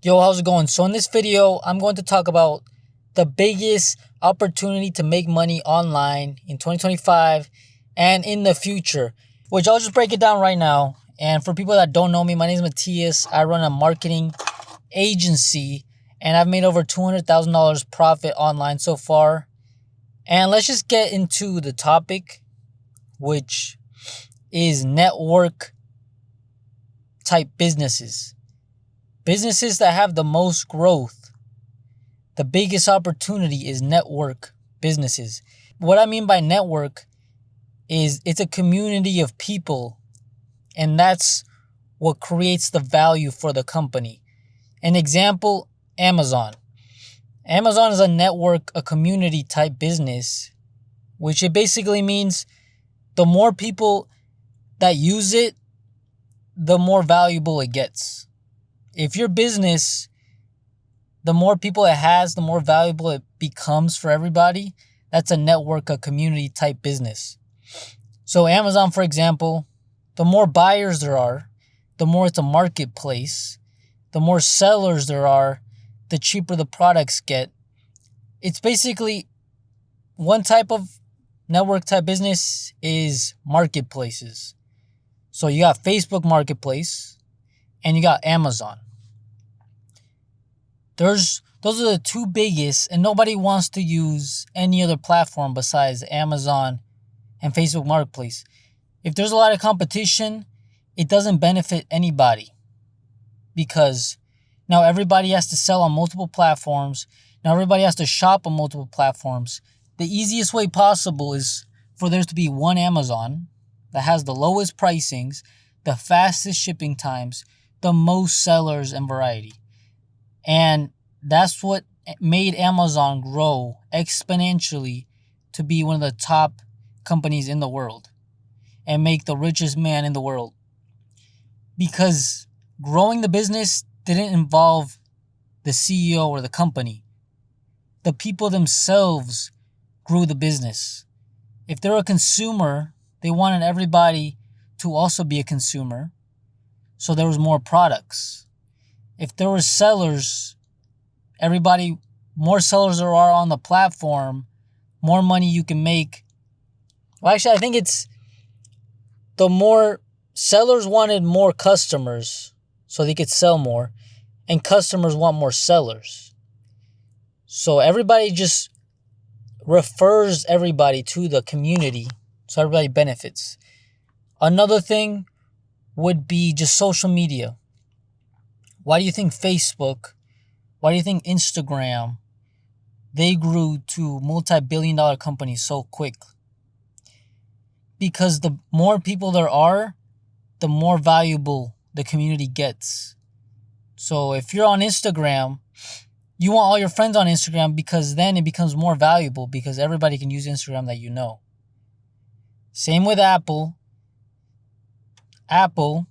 Yo, how's it going? So in this video, I'm going to talk about the biggest opportunity to make money online in 2025 and in the future, which I'll just break it down right now. And for people that don't know me, my name is Matias. I run a marketing agency and I've made over $200,000 profit online so far. And let's just get into the topic, which is network type businesses. Businesses that have the most growth, the biggest opportunity is network businesses. What I mean by network is it's a community of people, and that's what creates the value for the company. An example, Amazon. Amazon is a network, a community type business, which it basically means the more people that use it, the more valuable it gets. If your business, the more people it has, the more valuable it becomes for everybody. That's a network, a community type business. So Amazon, for example, the more buyers there are, the more it's a marketplace. The more sellers there are, the cheaper the products get. It's basically one type of network type business is marketplaces. So you got Facebook Marketplace and you got Amazon. Those are the two biggest, and nobody wants to use any other platform besides Amazon and Facebook Marketplace. If there's a lot of competition, it doesn't benefit anybody because now everybody has to sell on multiple platforms. Now everybody has to shop on multiple platforms. The easiest way possible is for there to be one Amazon that has the lowest pricings, the fastest shipping times, the most sellers and variety. And that's what made Amazon grow exponentially to be one of the top companies in the world and make the richest man in the world. Because growing the business didn't involve the CEO or the company. The people themselves grew the business. If they're a consumer, they wanted everybody to also be a consumer. So there was more products. If there were sellers, more sellers there are on the platform, more money you can make. Well, actually, I think it's the more sellers wanted more customers so they could sell more, and customers want more sellers. So everybody just refers everybody to the community, so everybody benefits. Another thing would be just social media. Why do you think Facebook, why do you think Instagram, they grew to multi-billion-dollar companies so quick? Because the more people there are, the more valuable the community gets. So if you're on Instagram, you want all your friends on Instagram because then it becomes more valuable because everybody can use Instagram that you know. Same with Apple. Apple,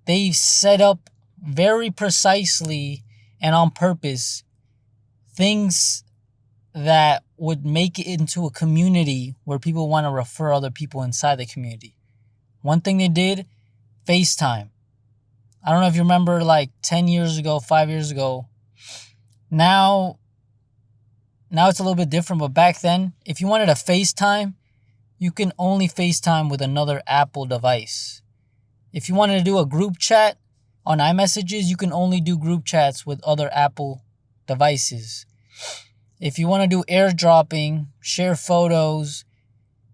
they set up very precisely and on purpose things that would make it into a community where people want to refer other people inside the community. One thing they did, FaceTime. I don't know if you remember like 10 years ago, 5 years ago. Now it's a little bit different, but back then, if you wanted a FaceTime, you can only FaceTime with another Apple device. If you wanted to do a group chat on iMessages, you can only do group chats with other Apple devices. If you want to do airdropping, share photos.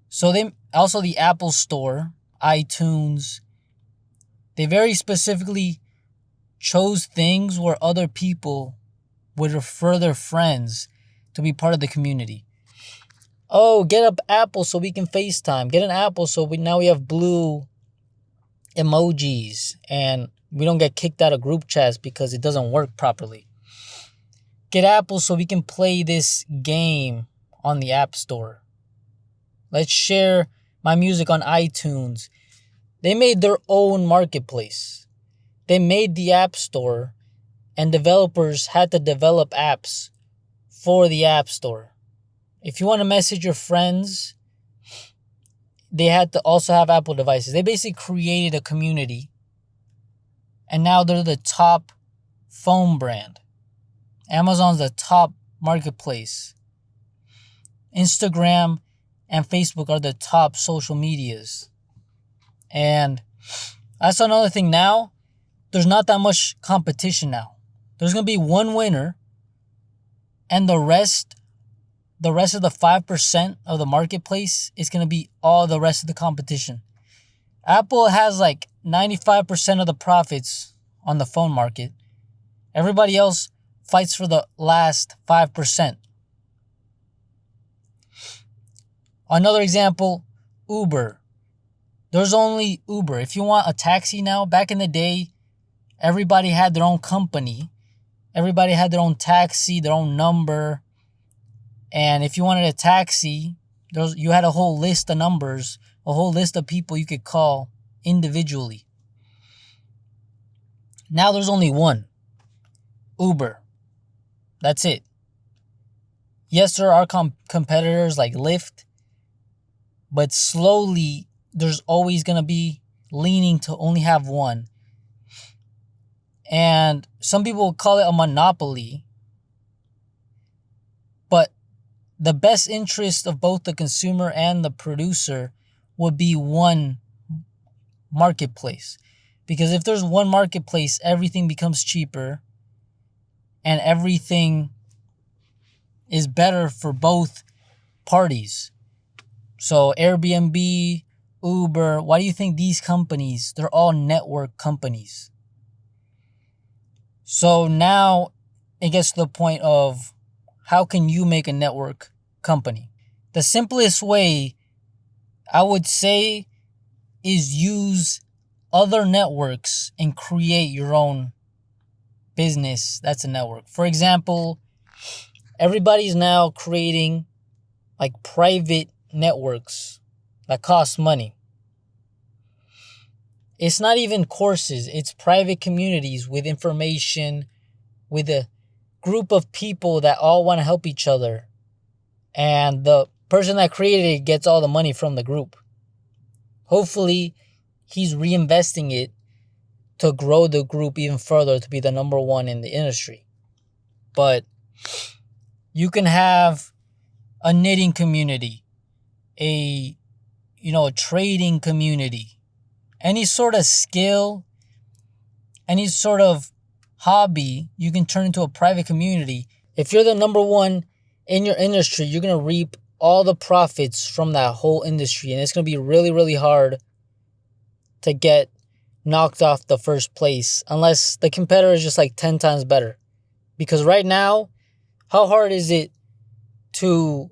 So they also the Apple Store, iTunes, they very specifically chose things where other people would refer their friends to be part of the community. Oh, get an Apple so we can FaceTime. Get an Apple so now we have blue emojis and we don't get kicked out of group chats because it doesn't work properly. Get Apple so we can play this game on the App Store. Let's share my music on iTunes. They made their own marketplace. They made the App Store, and developers had to develop apps for the App Store. If you want to message your friends, they had to also have Apple devices. They basically created a community, and now they're the top phone brand. Amazon's the top marketplace. Instagram and Facebook are the top social medias. And I saw another thing now. There's not that much competition now. There's going to be one winner, and the rest of the 5% of the marketplace is going to be all the rest of the competition. Apple has like 95% of the profits on the phone market. Everybody else fights for the last 5%. Another example, Uber. There's only Uber. If you want a taxi now, back in the day, everybody had their own company. Everybody had their own taxi, their own number. And if you wanted a taxi, you had a whole list of numbers, a whole list of people you could call individually. Now there's only one, Uber. That's it. Yes, there are competitors like Lyft, but slowly there's always going to be leaning to only have one. And some people call it a monopoly, but the best interest of both the consumer and the producer would be one marketplace. Because if there's one marketplace, everything becomes cheaper and everything is better for both parties. So Airbnb, Uber, why do you think these companies, they're all network companies? So now it gets to the point of, how can you make a network company? The simplest way, I would say, is use other networks and create your own business that's a network. For example, everybody's now creating like private networks that cost money. It's not even courses. It's private communities with information, with a group of people that all want to help each other. And the person that created it gets all the money from the group. Hopefully, he's reinvesting it to grow the group even further to be the number one in the industry. But you can have a knitting community, a trading community, any sort of skill, any sort of hobby, you can turn into a private community. If you're the number one in your industry, you're going to reap all the profits from that whole industry. And it's going to be really, really hard to get knocked off the first place unless the competitor is just like 10 times better. Because right now, how hard is it to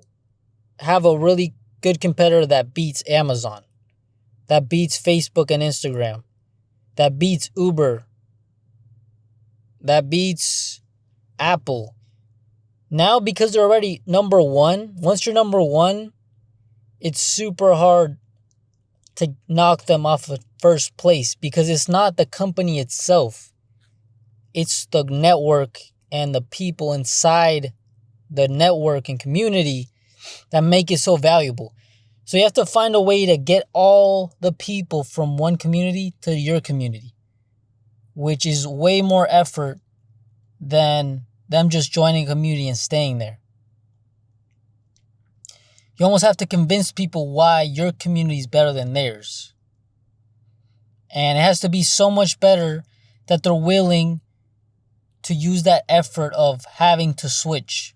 have a really good competitor that beats Amazon, that beats Facebook and Instagram, that beats Uber, that beats Apple? Now, because they're already number one, once you're number one, it's super hard to knock them off of first place because it's not the company itself. It's the network and the people inside the network and community that make it so valuable. So you have to find a way to get all the people from one community to your community, which is way more effort than them just joining a community and staying there. You almost have to convince people why your community is better than theirs. And it has to be so much better that they're willing to use that effort of having to switch.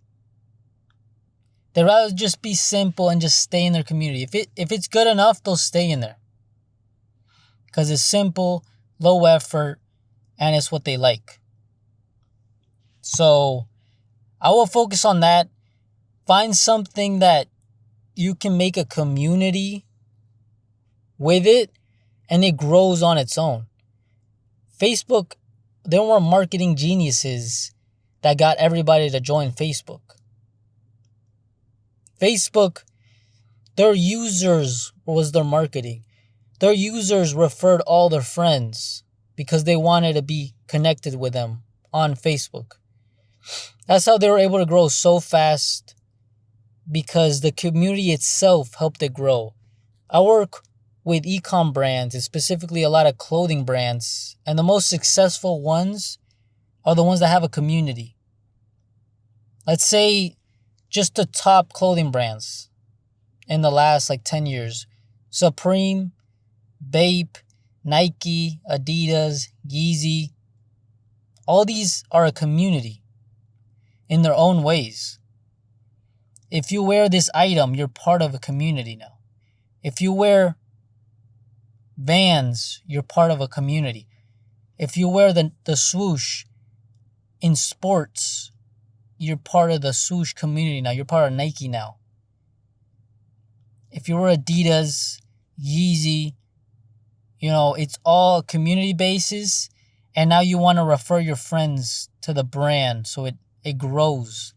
They'd rather just be simple and just stay in their community. If it's good enough, they'll stay in there. Because it's simple, low effort, and it's what they like. So I will focus on that. Find something that you can make a community with it, and it grows on its own. Facebook, they were marketing geniuses that got everybody to join Facebook. Facebook, their users was their marketing. Their users referred all their friends because they wanted to be connected with them on Facebook. That's how they were able to grow so fast, because the community itself helped it grow. I work with e-com brands, and specifically a lot of clothing brands, and the most successful ones are the ones that have a community. Let's say just the top clothing brands in the last 10 years. Supreme, Bape, Nike, Adidas, Yeezy. All these are a community in their own ways. If you wear this item, you're part of a community now. If you wear Vans, you're part of a community. If you wear the swoosh in sports, you're part of the swoosh community now. You're part of Nike now. If you wear Adidas, Yeezy, it's all community basis. And now you want to refer your friends to the brand so it grows.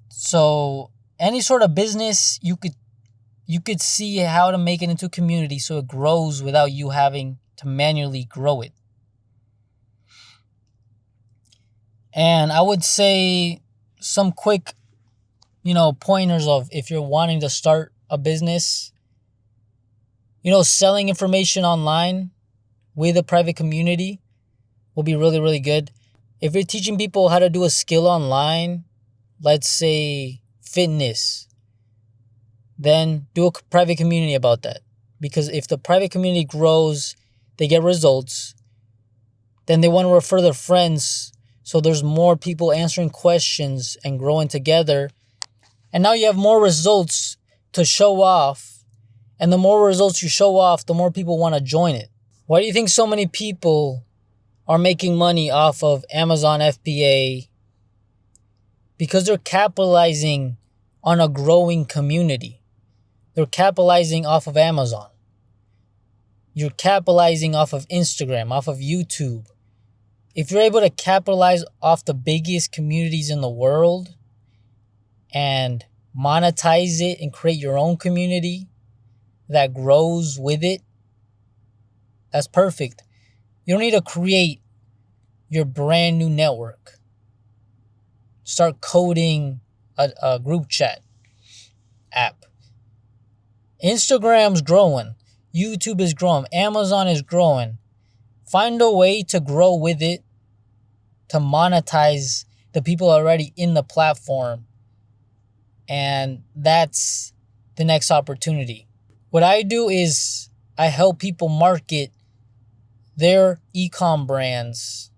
So any sort of business, you could see how to make it into a community so it grows without you having to manually grow it. And I would say some quick, pointers of if you're wanting to start a business, selling information online with a private community will be really, really good. If you're teaching people how to do a skill online, let's say fitness, then do a private community about that. Because if the private community grows, they get results, then they want to refer their friends. So there's more people answering questions and growing together. And now you have more results to show off. And the more results you show off, the more people want to join it. Why do you think so many people are making money off of Amazon FBA? Because they're capitalizing on a growing community. They're capitalizing off of Amazon. You're capitalizing off of Instagram, off of YouTube. If you're able to capitalize off the biggest communities in the world and monetize it and create your own community that grows with it, that's perfect. You don't need to create your brand new network. Start coding a group chat app. Instagram's growing. YouTube is growing. Amazon is growing. Find a way to grow with it, to monetize the people already in the platform. And that's the next opportunity. What I do is I help people market their e-com brands.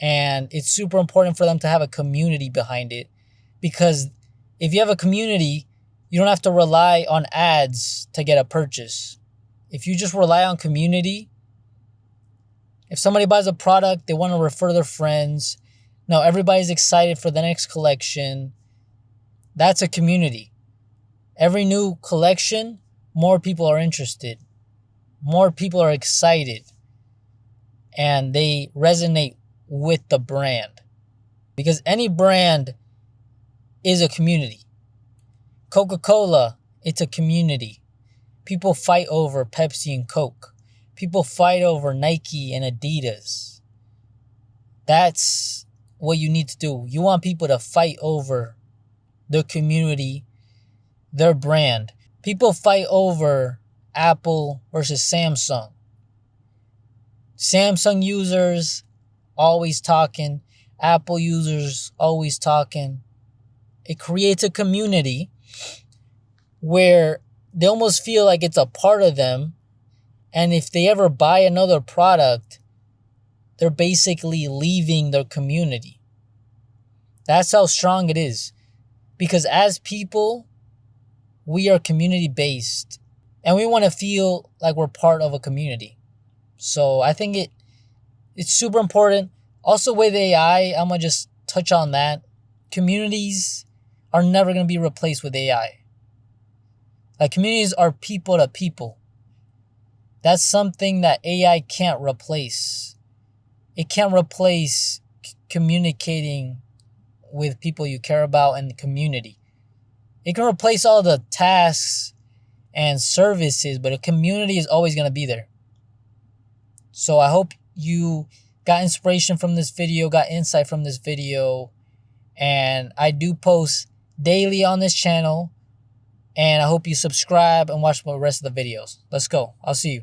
And it's super important for them to have a community behind it. Because if you have a community, you don't have to rely on ads to get a purchase. If you just rely on community, if somebody buys a product, they want to refer their friends. Now everybody's excited for the next collection. That's a community. Every new collection, more people are interested. More people are excited. And they resonate with the brand. Because any brand is a community. Coca-Cola, it's a community. People fight over Pepsi and Coke. People fight over Nike and Adidas. That's what you need to do. You want people to fight over their community, their brand. People fight over Apple versus Samsung. Samsung users always talking. Apple users always talking. It creates a community where they almost feel like it's a part of them. And if they ever buy another product, they're basically leaving their community. That's how strong it is. Because as people, we are community based. And we want to feel like we're part of a community. So I think it's super important. Also with AI, I'm going to just touch on that. Communities are never going to be replaced with AI. Like communities are people to people. That's something that AI can't replace. It can't replace communicating with people you care about in the community. It can replace all the tasks and services, but a community is always going to be there. So I hope you got inspiration from this video, got insight from this video. And I do post daily on this channel. And I hope you subscribe and watch the rest of the videos. Let's go. I'll see you.